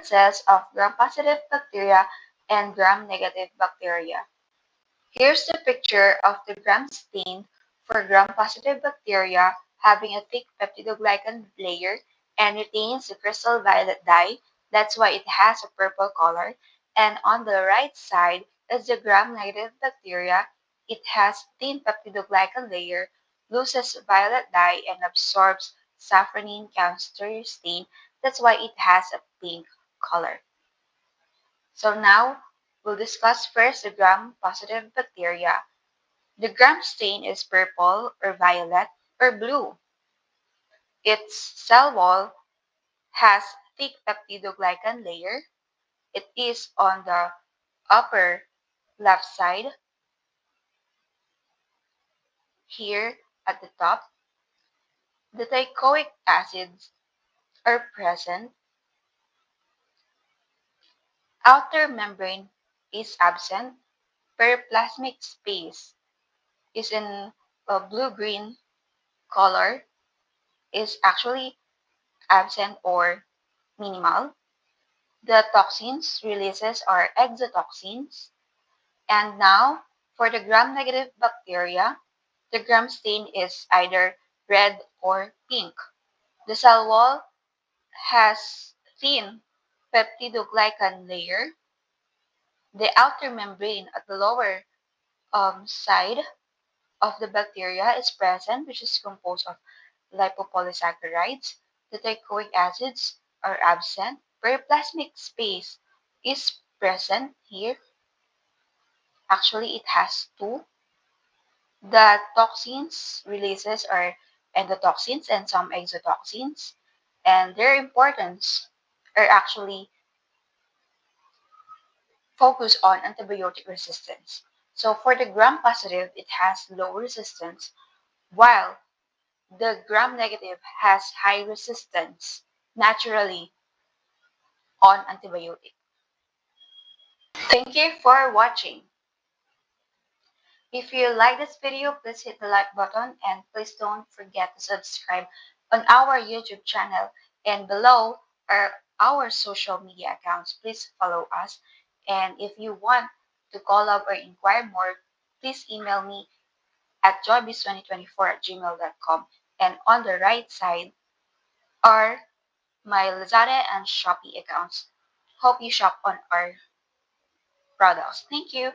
differences of gram-positive bacteria and gram-negative bacteria. Here's the picture of the gram stain for gram-positive bacteria having a thick peptidoglycan layer and retains the crystal violet dye. That's why it has a purple color. And on the right side is the gram-negative bacteria. It has thin peptidoglycan layer, loses violet dye, and absorbs safranin chemistry stain. That's why it has a pink color. So now we'll discuss first the gram-positive bacteria. The gram stain is purple or violet or blue. Its cell wall has thick peptidoglycan layer. It is on the upper left side here at the top. The teichoic acids are present. Outer membrane is absent. Periplasmic space is in a blue-green color, is actually absent or minimal. The toxins releases are exotoxins. And now, for the gram-negative bacteria, the gram stain is either red or pink. The cell wall has thin peptidoglycan layer. The outer membrane at the lower side of the bacteria is present, which is composed of lipopolysaccharides. The teichoic acids are absent. Periplasmic space is present here. Actually, it has two. The toxins releases are endotoxins and some exotoxins, and their importance are actually focused on antibiotic resistance. So for the gram-positive, it has low resistance, while the gram-negative has high resistance naturally on antibiotic. Thank you for watching. If you like this video, please hit the like button and please don't forget to subscribe on our YouTube channel, and below are our social media accounts. Please follow us, and if you want to call up or inquire more, please email me at joybis2024@gmail.com, and on the right side are my Lazada and Shopee accounts. Hope you shop on our products. Thank you.